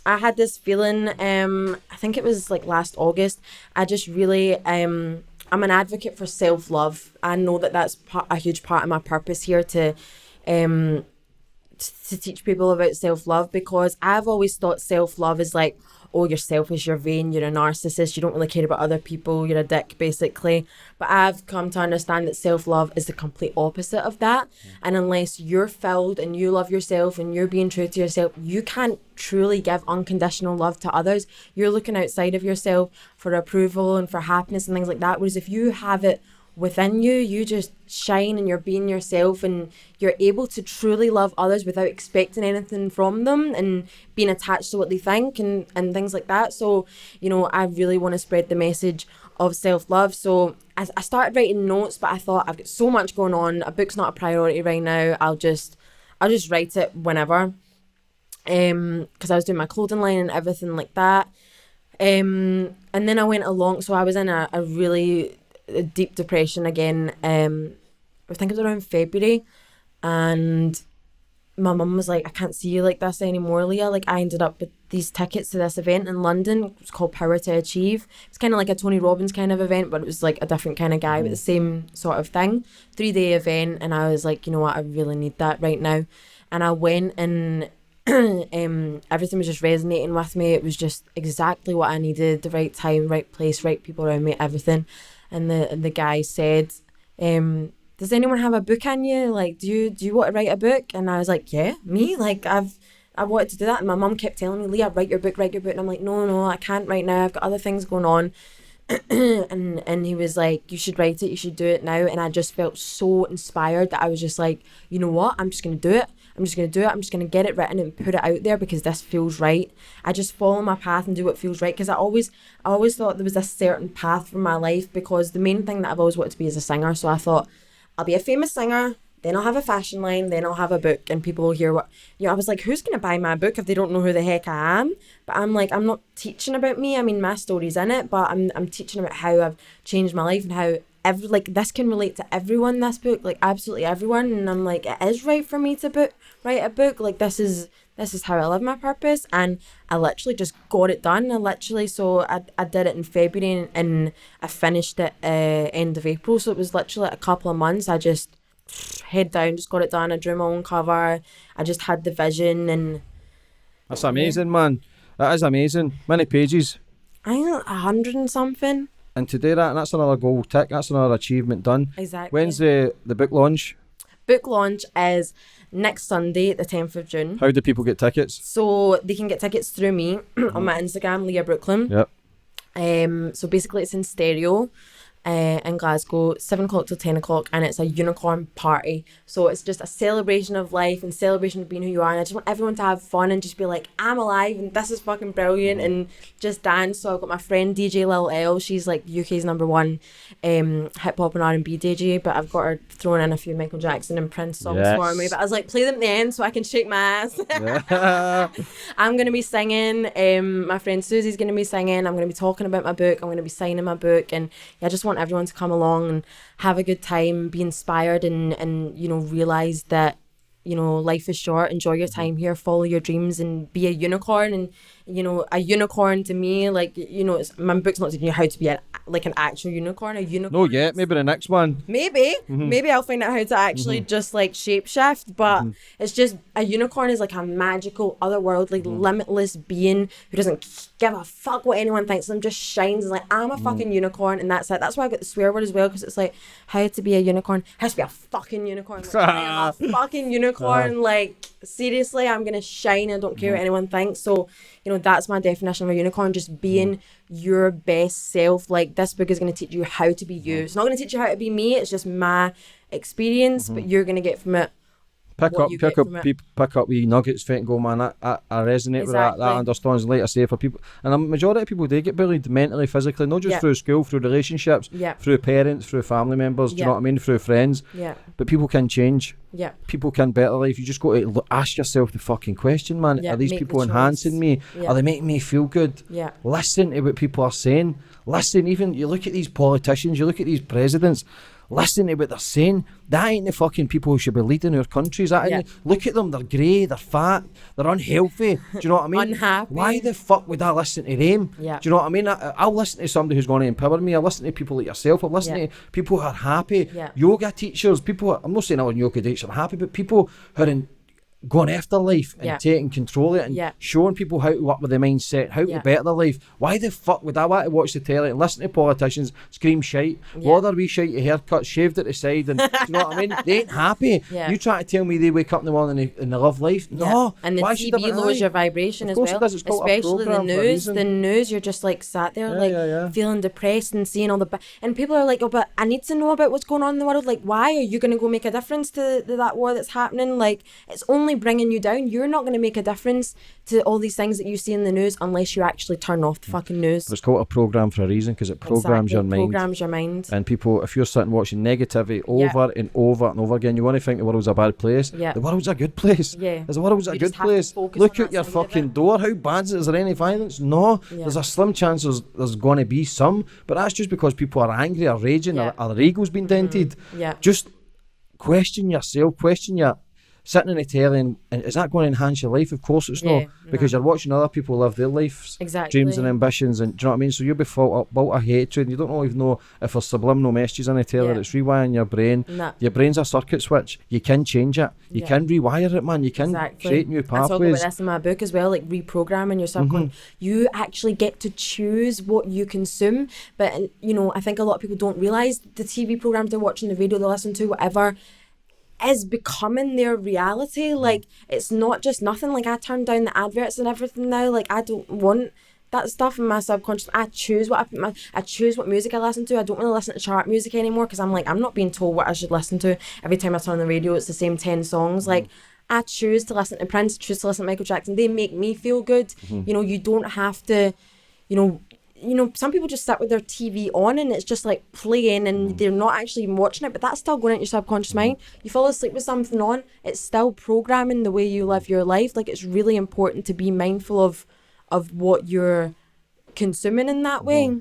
I had this feeling, I think it was like last August. I just really, I'm an advocate for self-love. I know that that's a huge part of my purpose here, to to teach people about self-love, because I've always thought self-love is like, oh, you're selfish, you're vain, you're a narcissist, you don't really care about other people, you're a dick, basically. But I've come to understand that self-love is the complete opposite of that. And unless you're filled and you love yourself and you're being true to yourself, you can't truly give unconditional love to others. You're looking outside of yourself for approval and for happiness and things like that. Whereas if you have it within you, you just shine and you're being yourself and you're able to truly love others without expecting anything from them and being attached to what they think and things like that. So, you know, I really want to spread the message of self-love. So I started writing notes, but I thought I've got so much going on. A book's not a priority right now. I'll just write it whenever. Because I was doing my clothing line and everything like that. And then I went along, so I was in a really deep depression again. I think it was around February, and my mum was like, I can't see you like this anymore, Leah. Like, I ended up with these tickets to this event in London. It was called Power to Achieve. It's kind of like a Tony Robbins kind of event, but it was like a different kind of guy, but the same sort of thing. 3-day event, and I was like, you know what, I really need that right now. And I went, and everything was just resonating with me. It was just exactly what I needed, the right time, right place, right people around me, everything. And the guy said, does anyone have a book in you? Like, do you want to write a book? And I was like, yeah, me. Like, I wanted to do that. And my mum kept telling me, Leah, write your book. And I'm like, no, I can't right now. I've got other things going on. and he was like, you should write it. You should do it now. And I just felt so inspired that I was just like, you know what? I'm just going to do it. I'm just going to get it written and put it out there because this feels right. I just follow my path and do what feels right, because I always thought there was a certain path for my life, because the main thing that I've always wanted to be is a singer. So I thought, I'll be a famous singer, then I'll have a fashion line, then I'll have a book, and people will hear what, you know, I was like, who's going to buy my book if they don't know who the heck I am? But I'm like, I'm not teaching about me. I mean, my story's in it, but I'm teaching about how I've changed my life and how this can relate to everyone, this book, like absolutely everyone. And I'm like, it is right for me to write a book. Like, this is how I live my purpose. And I literally just got it done. So I did it in February, and I finished it end of April. So it was literally a couple of months. I just head down, just got it done. I drew my own cover. I just had the vision, and that's amazing, man. That is amazing. Many pages? I think 100 and something. And to do that, and that's another goal tick. That's another achievement done. Exactly. When's the book launch? Book launch is next Sunday, the 10th of June. How do people get tickets? So they can get tickets through me on my Instagram, Leah Brooklyn. Yep. So basically it's in stereo in Glasgow, 7 o'clock till 10 o'clock, and it's a unicorn party. So it's just a celebration of life and celebration of being who you are. And I just want everyone to have fun and just be like, I'm alive and this is fucking brilliant, and just dance. So I've got my friend DJ Lil L. She's like UK's #1 hip hop and R&B DJ, but I've got her throwing in a few Michael Jackson and Prince songs for me. But I was like, play them at the end so I can shake my ass. I'm going to be singing. My friend Susie's going to be singing. I'm going to be talking about my book. I'm going to be signing my book. And I just want everyone to come along and have a good time, be inspired, and you know, realize that, you know, life is short. Enjoy your time here, follow your dreams, and be a unicorn. And you know, a unicorn to me, like, you know, my book's not teaching you how to be an actual unicorn. A unicorn. No, yet. Maybe the next one. Maybe I'll find out how to actually just like shapeshift. But it's just, a unicorn is like a magical, otherworldly, limitless being who doesn't give a fuck what anyone thinks of them, just shines and like, I'm a fucking unicorn, and that's it. That's why I got the swear word as well, because it's like, how to be a unicorn, has to be a fucking unicorn. Like, I am a fucking unicorn. Like, seriously, I'm gonna shine. I don't care what anyone thinks. So, you know, that's my definition of a unicorn, just being your best self. Like, this book is going to teach you how to be you. It's not going to teach you how to be me. It's just my experience, but you're going to get from it. Pick up wee nuggets for it and go, man, I resonate with that. That understands, like I say, for people. And a majority of people, they get bullied mentally, physically, not just through school, through relationships, through parents, through family members, do you know what I mean, through friends. But people can change. People can better life. You just got to ask yourself the fucking question, man. Are these people enhancing me? Are they making me feel good? Listen to what people are saying. Listen, even you look at these politicians, you look at these presidents, listen to what they're saying. That ain't the fucking people who should be leading our countries. Look at them, they're grey, they're fat, they're unhealthy. Do you know what I mean? Unhappy. Why the fuck would I listen to them? Do you know what I mean? I'll listen to somebody who's going to empower me. I'll listen to people like yourself. I'll listen to people who are happy. Yoga teachers, people, I'm not saying all yoga teachers are happy, but people who are going after life and taking control of it and showing people how to work with the mindset, how to better their life. Why the fuck would I want to watch the telly and listen to politicians scream shite, what their wee shite haircut shaved at the side, and do you know what I mean? They ain't happy. You try to tell me they wake up in the morning and they love life? No. And the TV lowers your vibration as well. Especially the news. The news, you're just like sat there feeling depressed and seeing all the and people are like, oh, but I need to know about what's going on in the world. Like, why are you going to go make a difference to that war that's happening? Like, it's only bringing you down. You're not going to make a difference to all these things that you see in the news unless you actually turn off the fucking news. It's called a program for a reason, because it programs your mind. Programs your mind. And people, if you're sitting watching negativity over and over and over again, you want to think the world's a bad place. The world's a good place. The world's a good place. Look at your fucking door. How bad is it? Is there any violence? No. There's a slim chance there's going to be some, but that's just because people are angry or raging or their ego's been dented. Just question yourself, question your sitting in the telly, and is that going to enhance your life? Of course it's not, because you're watching other people live their lives, dreams and ambitions, and do you know what I mean? So you'll be built a hatred, and you don't even know if there's subliminal messages in the telly that's rewiring your brain. Your brain's a circuit switch. You can change it. You can rewire it, man. You can create new pathways. I talk about this in my book as well, like reprogramming your subconscious. You actually get to choose what you consume, but you know, I think a lot of people don't realise the TV programs they're watching, the radio they listen to, whatever, is becoming their reality. Like, it's not just nothing. Like, I turn down the adverts and everything now. Like, I don't want that stuff in my subconscious. I choose what I choose what music I listen to. I don't want to listen to chart music anymore, because I'm like, I'm not being told what I should listen to. Every time I turn on the radio, it's the same 10 songs. Like, I choose to listen to Prince, choose to listen to Michael Jackson. They make me feel good. You know, you don't have to, you know, some people just sit with their TV on and it's just like playing and they're not actually even watching it, but that's still going into your subconscious mind. You fall asleep with something on, it's still programming the way you live your life. Like, it's really important to be mindful of what you're consuming in that way.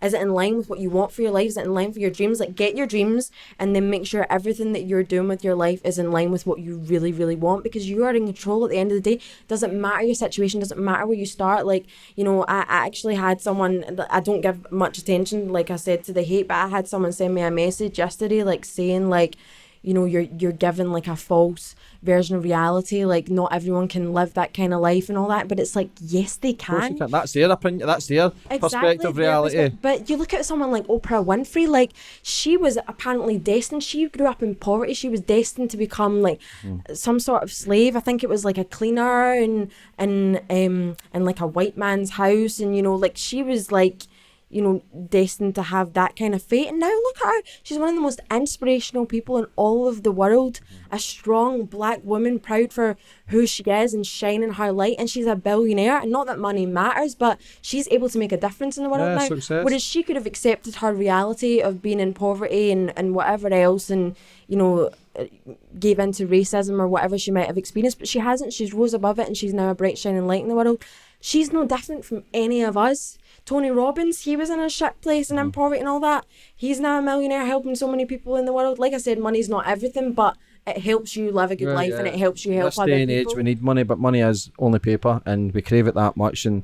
Is it in line with what you want for your life? Is it in line for your dreams? Like, get your dreams and then make sure everything that you're doing with your life is in line with what you really, really want, because you are in control at the end of the day. Doesn't matter your situation, doesn't matter where you start. Like, you know, I actually had someone, I don't give much attention, like I said, to the hate, but I had someone send me a message yesterday, like saying, like, you know, you're given like a false version of reality. Like, not everyone can live that kind of life and all that. But it's like, yes, they can. That's their opinion. That's their perspective of reality. But you look at someone like Oprah Winfrey. Like, she was apparently destined. She grew up in poverty. She was destined to become like some sort of slave. I think it was like a cleaner in like a white man's house. And, you know, like, she was like, you know, destined to have that kind of fate. And now look at her. She's one of the most inspirational people in all of the world. A strong black woman, proud for who she is and shining her light. And she's a billionaire. And not that money matters, but she's able to make a difference in the world now. Success. Whereas she could have accepted her reality of being in poverty and whatever else, and, you know, gave into racism or whatever she might have experienced. But she hasn't. She's rose above it, and she's now a bright shining light in the world. She's no different from any of us. Tony Robbins, he was in a shit place and in poverty and all that. He's now a millionaire helping so many people in the world. Like I said, money's not everything, but it helps you live a good life and it helps you help other people. In this day and age, we need money, but money is only paper, and we crave it that much, and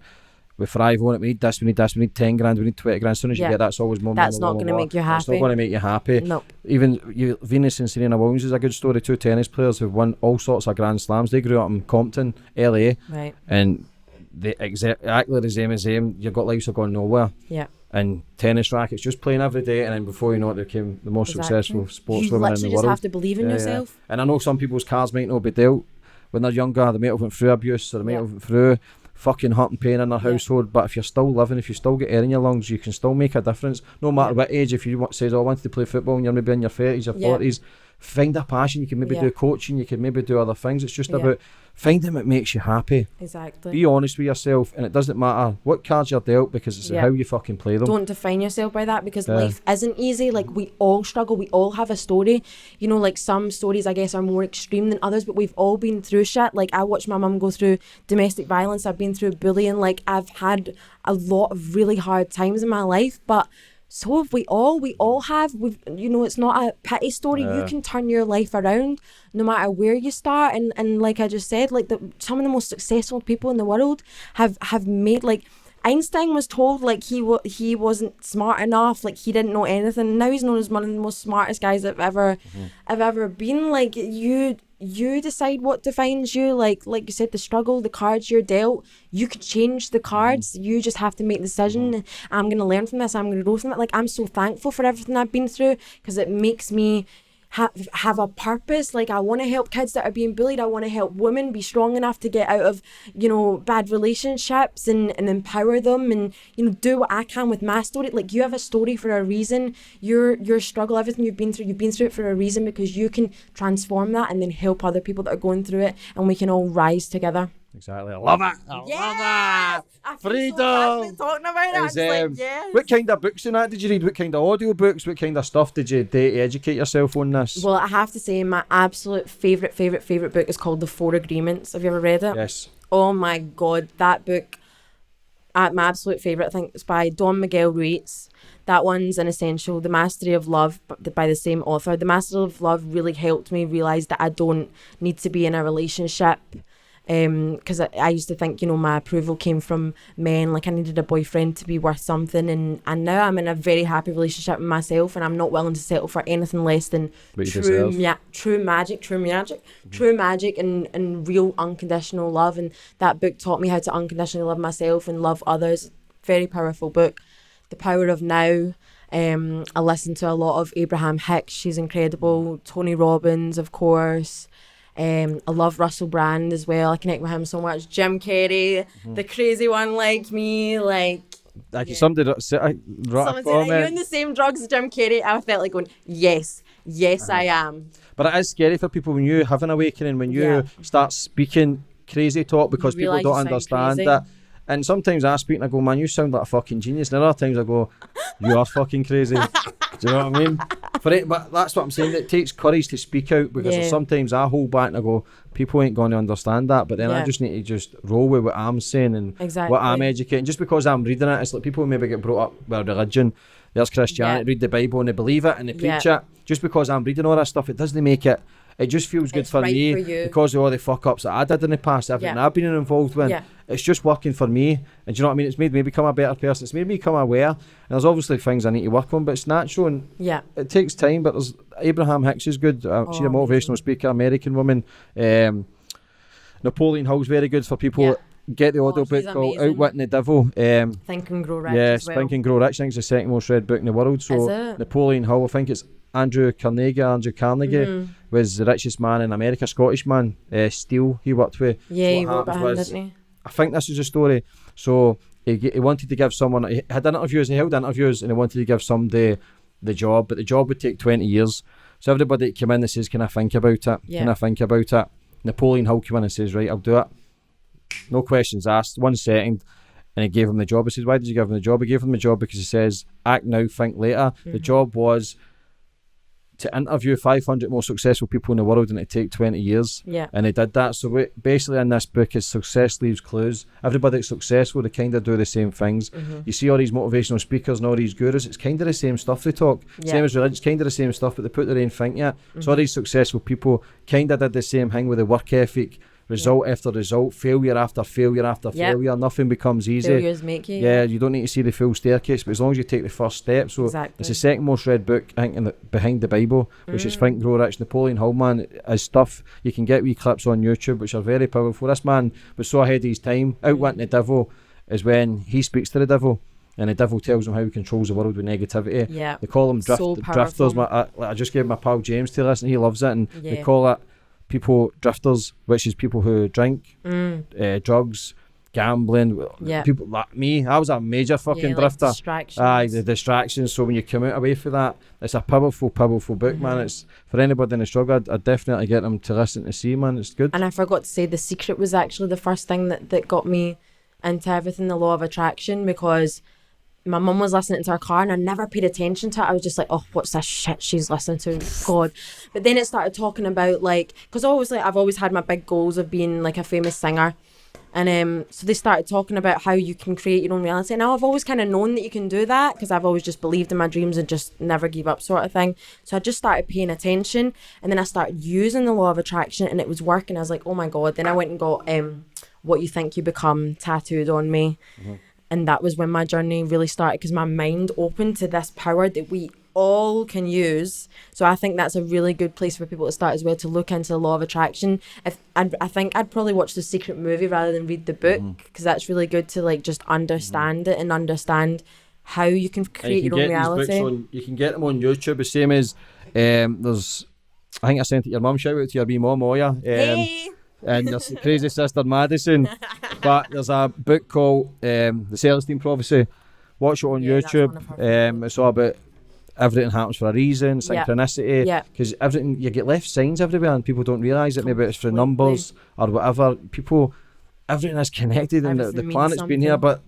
we thrive on it. We need this, we need 10 grand, we need 20 grand. As soon as you get that, it's always more. That's not going to make you happy. It's not going to make you happy. Nope. Even Venus and Serena Williams is a good story. 2 tennis players who've won all sorts of Grand Slams. They grew up in Compton, LA. Right. And they exactly the same as them. You've got lives that are going nowhere. Yeah. And tennis rackets, just playing every day, and then before you know it, they became the most successful sportswomen in the world. You literally just have to believe in yourself. Yeah. And I know some people's cards might not be dealt when they're younger. They might have went through abuse, or they might have went through fucking hurt and pain in their household. But if you're still living, if you still get air in your lungs, you can still make a difference. No matter what age. If you say, "Oh, I wanted to play football," and you're maybe in your 30s or 40s, find a passion. You can maybe do coaching. You can maybe do other things. It's just about finding what makes you happy. Exactly. Be honest with yourself, and it doesn't matter what cards you're dealt, because it's how you fucking play them. Don't define yourself by that, because life isn't easy. Like, we all struggle. We all have a story. You know, like, some stories, I guess, are more extreme than others, but we've all been through shit. Like, I watched my mum go through domestic violence. I've been through bullying. Like, I've had a lot of really hard times in my life, but so have we all. We all have. You know, it's not a pity story. You can turn your life around no matter where you start. And like I just said, like, some of the most successful people in the world have made, like, Einstein was told, like, he wasn't smart enough, like, he didn't know anything. Now he's known as one of the most smartest guys I've ever been. Like, you you decide what defines you. Like you said, the struggle, the cards you're dealt, you could change the cards. You just have to make the decision. I'm going to learn from this. I'm going to grow from it. Like, I'm so thankful for everything I've been through, because it makes me have a purpose. Like, I want to help kids that are being bullied. I want to help women be strong enough to get out of, you know, bad relationships and empower them, and, you know, do what I can with my story. Like, you have a story for a reason. Your struggle, everything you've been through it for a reason, because you can transform that and then help other people that are going through it, and we can all rise together. Exactly. I love it. I love it. I Freedom. So talking about it. I'm just like, yes. What kind of books and that did you read? What kind of audio books? What kind of stuff did you do to educate yourself on this? Well, I have to say, my absolute favourite book is called The Four Agreements. Have you ever read it? Yes. Oh my God, that book, my absolute favourite, I think it's by Don Miguel Ruiz. That one's an essential. The Mastery of Love, by the same author. The Mastery of Love really helped me realise that I don't need to be in a relationship. Because I used to think, you know, my approval came from men, like I needed a boyfriend to be worth something, and now I'm in a very happy relationship with myself, and I'm not willing to settle for anything less than true magic and real unconditional love. And that book taught me how to unconditionally love myself and love others. Very powerful book. The Power of Now. I listen to a lot of Abraham Hicks. She's incredible. Tony Robbins, of course. I love Russell Brand as well. I connect with him so much. Jim Carrey, the crazy one like me, like somebody wrote a someone comment. said, "Are you on the same drugs as Jim Carrey?" I felt like going, yes, I am. But it is scary for people when you have an awakening, when you start speaking crazy talk, because people don't understand that. And sometimes I speak and I go, man, you sound like a fucking genius. And other times I go, you are fucking crazy. Do you know what I mean? But that's what I'm saying. It takes courage to speak out, because sometimes I hold back and I go, people ain't going to understand that. But then I just need to just roll with what I'm saying and what I'm educating. Just because I'm reading it, it's like people maybe get brought up with religion. There's Christianity, read the Bible and they believe it and they preach it. Just because I'm reading all that stuff, it doesn't make it. It just feels good for me because of all the fuck ups that I did in the past, everything I've been involved with. It's just working for me. And do you know what I mean? It's made me become a better person. It's made me become aware. And there's obviously things I need to work on, but it's natural and it takes time. But there's Abraham Hicks is good. She's a motivational speaker, American woman. Napoleon Hill's very good for people. Get the audio book called Outwitting the Devil. Think and Grow Rich. Yes, Think and Grow Rich. I think it's the second most read book in the world. So Napoleon Hill, I think it's Andrew Carnegie was the richest man in America, Scottish man. Steele he worked with. He wrote about him, didn't he? I think this is a story. So he wanted to give someone, he held interviews and he wanted to give somebody the job, but the job would take 20 years. So everybody that came in and says, can I think about it? Can I think about it? Napoleon Hill came in and says, right, I'll do it. No questions asked, 1 second. And he gave him the job. He says, why did you give him the job? He gave him the job because he says, act now, think later. The job was to interview 500 most successful people in the world, and it'd take 20 years. And he did that. So basically in this book is success leaves clues. Everybody that's successful, they kind of do the same things. You see all these motivational speakers and all these gurus, it's kind of the same stuff they talk. Same as religion, it's kind of the same stuff, but they put their own thinking at. So all these successful people kind of did the same thing with the work ethic. Result after result, failure after failure after failure, nothing becomes easy. Failures make you. You don't need to see the full staircase, but as long as you take the first step. So it's the second most read book, I think, behind the Bible, which is Think, Grow Rich. Napoleon Hill, man, is stuff. You can get wee clips on YouTube, which are very powerful. This man was so ahead of his time. Outwitting the Devil is when he speaks to the devil, and the devil tells him how he controls the world with negativity. They call them drifters. I just gave my pal James to listen. He loves it, and they call it drifters, which is people who drink, drugs, gambling. People like me. I was a major fucking drifter. Distractions. The distractions. So when you come out away from that, it's a powerful book, man. It's for anybody in the struggle. I'd definitely get them to listen to see, man. It's good. And I forgot to say, The Secret was actually the first thing that got me into everything, the law of attraction, because my mum was listening to her car and I never paid attention to it. I was just like, oh, what's this shit she's listening to? God. But then it started talking about, like, because obviously I've always had my big goals of being like a famous singer. And so they started talking about how you can create your own reality. And I've always kind of known that you can do that, because I've always just believed in my dreams and just never gave up, sort of thing. So I just started paying attention, and then I started using the law of attraction, and it was working. I was like, oh my God. Then I went and got What You Think You Become tattooed on me. And that was when my journey really started, because my mind opened to this power that all can use. So I think that's a really good place for people to start as well, to look into the law of attraction. I think I'd probably watch The Secret movie rather than read the book, because that's really good to like just understand it and understand how you can create your own reality. You can get them on YouTube, the same as there's, I think I sent it to your mum, shout out to your wee mum, Leah. Hey! And there's Crazy Sister Madison. But there's a book called The Celestine Prophecy. Watch it on YouTube. It's all about everything happens for a reason, synchronicity. Because everything, you get left signs everywhere and people don't realise it. Maybe it's for numbers or whatever. Everything is connected, and the planet's been here. But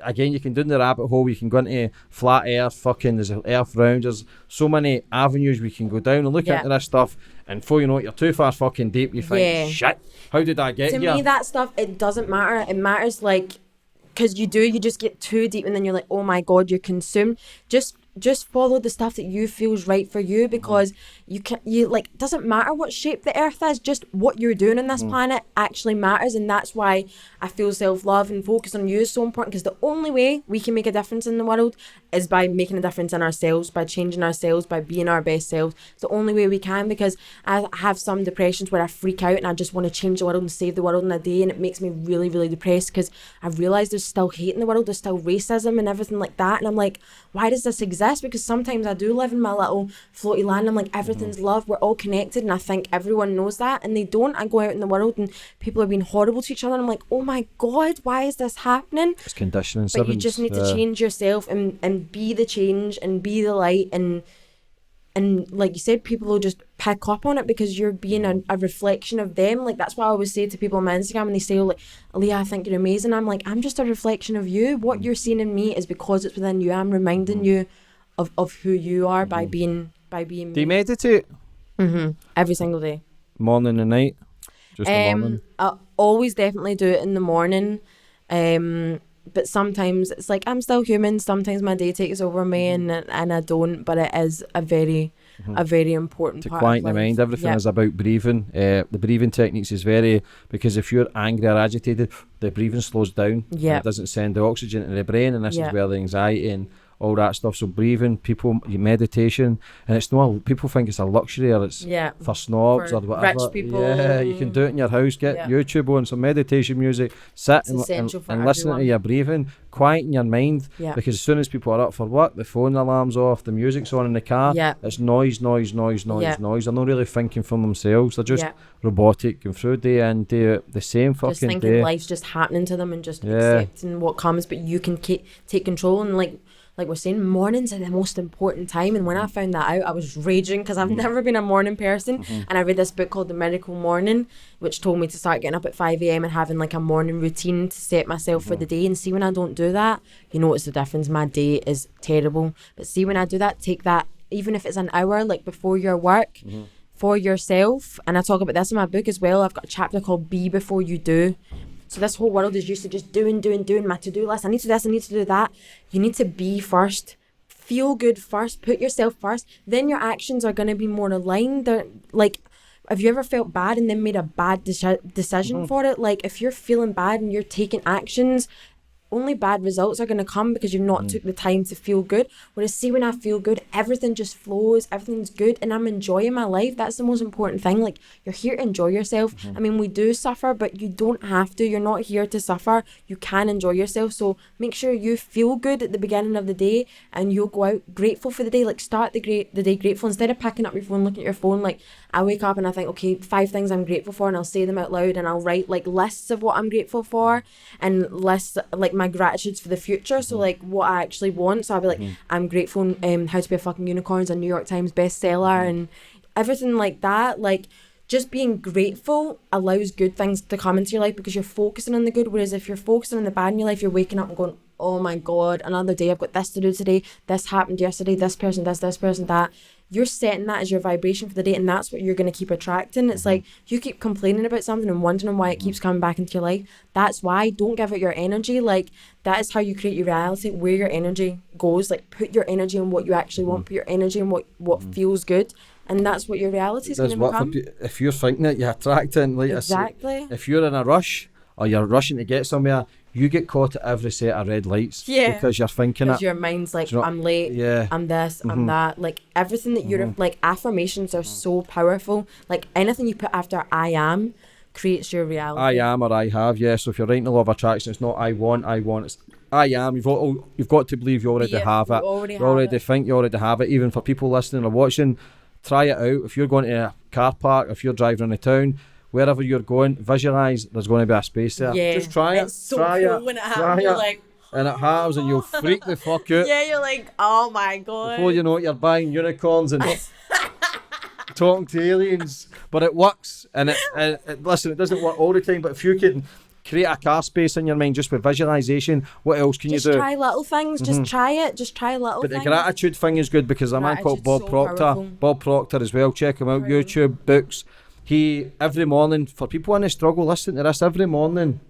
again, you can do in the rabbit hole. You can go into flat earth, there's earth round. There's so many avenues we can go down and look into this stuff. And before you know it, you're too far fucking deep. You think, shit, how did I get here? To me, that stuff, it doesn't matter. It matters, like, because you just get too deep, and then you're like, oh my God, you're consumed. Just follow the stuff that you feels right for you, because it doesn't matter what shape the earth is, just what you're doing on this planet actually matters. And that's why I feel self-love and focus on you is so important, because the only way we can make a difference in the world is by making a difference in ourselves, by changing ourselves, by being our best selves. It's the only way we can, because I have some depressions where I freak out and I just want to change the world and save the world in a day, and it makes me really, really depressed, because I realise there's still hate in the world, there's still racism and everything like that, and I'm like, why does this exist? Because sometimes I do live in my little floaty land. I'm like, everything's love, we're all connected, and I think everyone knows that, and they don't. I go out in the world and people are being horrible to each other, and I'm like, oh my God, why is this happening? It's conditioning. But you just need to change yourself and be the change and be the light, and like you said, people will just pick up on it because you're being a reflection of them. Like, that's what I always say to people on my Instagram, and they say, like, Leah, I think you're amazing. I'm like, I'm just a reflection of you. What you're seeing in me is because it's within you. I'm reminding you of who you are by being Do you meditate? Every single day, morning and night? Just the morning? I always definitely do it in the morning, but sometimes it's like, I'm still human. Sometimes my day takes over me, and I don't. But it is a very important to part quiet of the life. mind. Everything is about breathing. The breathing techniques is very, because if you're angry or agitated, the breathing slows down. It doesn't send the oxygen to the brain, and this is where the anxiety and all that stuff. So breathing, meditation, and it's not, people think it's a luxury or it's for snobs or whatever. Rich people. Yeah, you can do it in your house. Get YouTube on, some meditation music, sit and listen to your breathing, quieten your mind, because as soon as people are up for work, the phone alarm's off, the music's on in the car, it's noise. They're not really thinking for themselves. They're just robotic, going through day in, day out, the same fucking just thinking day. Life's just happening to them and just accepting what comes, but you can take control. And like we're saying, mornings are the most important time. And when I found that out, I was raging, because I've never been a morning person. And I read this book called The Miracle Morning, which told me to start getting up at 5 a.m. and having like a morning routine to set myself for the day. And see, when I don't do that, you notice the difference. My day is terrible. But see, when I do that, take that, even if it's an hour, like before your work, for yourself. And I talk about this in my book as well. I've got a chapter called Be Before You Do. So this whole world is used to just doing my to-do list. I need to do this, I need to do that. You need to be first. Feel good first. Put yourself first. Then your actions are going to be more aligned. They're, like, have you ever felt bad and then made a bad decision for it? Like, if you're feeling bad and you're taking actions, only bad results are going to come because you've not took the time to feel good. Whereas see, when I feel good, everything just flows, everything's good, and I'm enjoying my life. That's the most important thing. Like, you're here to enjoy yourself. I mean, we do suffer, but you don't have to. You're not here to suffer. You can enjoy yourself. So make sure you feel good at the beginning of the day, and you'll go out grateful for the day. Like, start the day grateful. Instead of picking up your phone, looking at your phone, like, I wake up and I think, okay, 5 things I'm grateful for, and I'll say them out loud, and I'll write like lists of what I'm grateful for, and lists like my gratitudes for the future. So like what I actually want. So I'll be like, I'm grateful How to Be a Fucking Unicorn's a New York Times bestseller, and everything like that. Like, just being grateful allows good things to come into your life because you're focusing on the good. Whereas if you're focusing on the bad in your life, you're waking up and going, oh my God, another day, I've got this to do today, this happened yesterday, this person, this person, that. You're setting that as your vibration for the day, and that's what you're going to keep attracting. It's like, you keep complaining about something and wondering why it keeps coming back into your life. That's why. Don't give it your energy. Like, that is how you create your reality, where your energy goes. Like, put your energy on what you actually want, put your energy on what feels good, and that's what your reality is going to become. If you're thinking it, you attract it. Like, exactly. if you're in a rush or you're rushing to get somewhere, you get caught at every set of red lights Yeah. because you're thinking Because it. your mind's like, Do you know- I'm late, Yeah. I'm this, I'm that. Like, everything that you're, like, affirmations are so powerful. Like, anything you put after I am creates your reality. I am or I have, yeah. So if you're writing the law of attraction, it's not I want, it's I am. You've got to believe you already have you it. already You have already it. think you already have it. Even for people listening or watching, try it out. If you're going to a car park, if you're driving around the town, wherever you're going, visualise there's going to be a space there. Yeah. Just try it. It's so try cool it. when it try happens. You're it. like, And it happens and you'll freak the fuck out. yeah, you're like, oh my God. Before you know it, you're buying unicorns and talking to aliens. But it works. And listen, it doesn't work all the time, but if you can create a car space in your mind just with visualisation, what else can Just you do? try little things. Just try it. Just try little But things. the gratitude thing is good because a man called Gratitude's Bob so Proctor, powerful. Bob Proctor as well, check him out, YouTube, books. He, every morning, for people in the struggle, listen to this, every morning,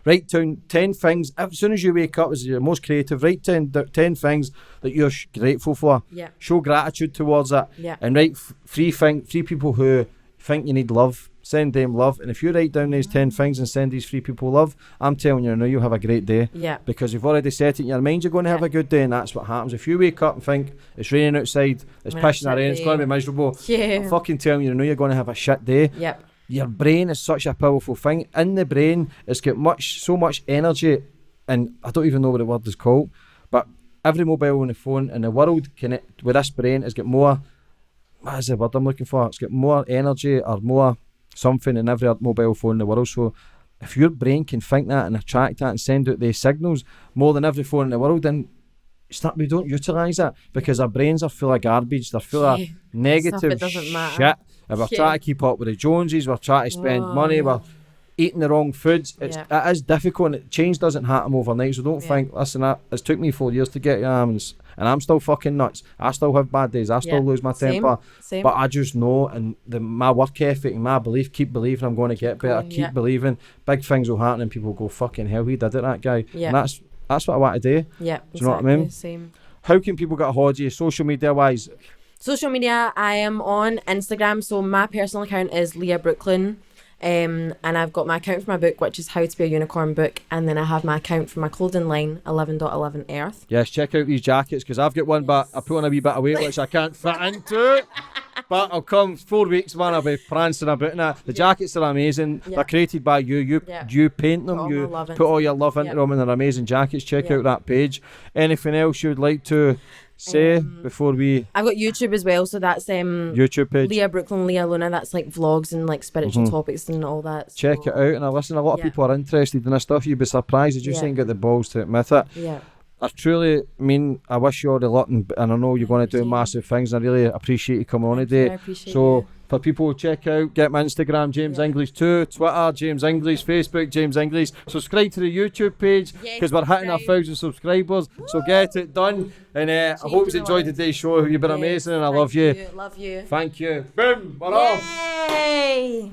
write down 10 things, as soon as you wake up as you're most creative, write 10 things that you're grateful for. Yeah. Show gratitude towards it. Yeah. And write three people who think you need love, send them love. And if you write down these 10 things and send these 3 people love, I'm telling you now, you'll have a great day. Yeah. Because you've already set it in your mind you're going to have a good day, and that's what happens. If you wake up and think it's raining outside, it's pissing or rain, it's going to be miserable, Yeah. I'm fucking telling you now, you're going to have a shit day. Yep. Your brain is such a powerful thing. In the brain, it's got so much energy, and I don't even know what the word is called, but every mobile on the phone in the world connect with this brain has got more, what is the word I'm looking for? It's got more energy or more something in every mobile phone in the world. So if your brain can think that and attract that and send out these signals more than every phone in the world, then we don't utilise it because our brains are full of garbage. They're full of negative Stuff that doesn't matter. shit. And we're trying to keep up with the Joneses, we're trying to spend money, we're eating the wrong foods. It is difficult, and change doesn't happen overnight. So don't think, listen, it's took me 4 years to get and I'm still fucking nuts. I still have bad days. I still lose my temper. Same. But I just know, and my work ethic and my belief, keep believing I'm going to get better. Keep believing big things will happen, and people go, fucking hell, he did it, that guy. Yeah. And that's what I want to do. Yeah. Do you know what I mean? Same. How can people get a hold of you, social media wise? Social media, I am on Instagram. So my personal account is Leah Brooklyn. And I've got my account for my book, which is How to Be a Unicorn book. And then I have my account for my clothing line, 11.11 Earth. Yes, check out these jackets, because I've got one, but I put on a wee bit of weight, which I can't fit into. But I'll come 4 weeks, man, I'll be prancing about in that. The jackets are amazing. They're created by you. You paint them. You put all your love into them, and they're amazing jackets. Check out that page. Anything else you'd like to say before we... I've got YouTube as well, so that's YouTube page. Leah Brooklyn, Leah Luna. That's like vlogs and like spiritual topics and all that. So. Check it out, and I listen, a lot of people are interested in this stuff. You'd be surprised that you ain't got the balls to admit it. Yeah. I truly mean, I wish you all the luck, and I know you're going to do massive things, and I really appreciate you coming on today. I appreciate so for people, check out, get my Instagram, James English 2, Twitter, James English, Facebook, James English. Subscribe to the YouTube page, because we're hitting 1,000 subscribers. So get it done, and I hope you enjoyed today's show. You've been amazing, and I love you. Love you. Thank you. Boom, we're off. Yay!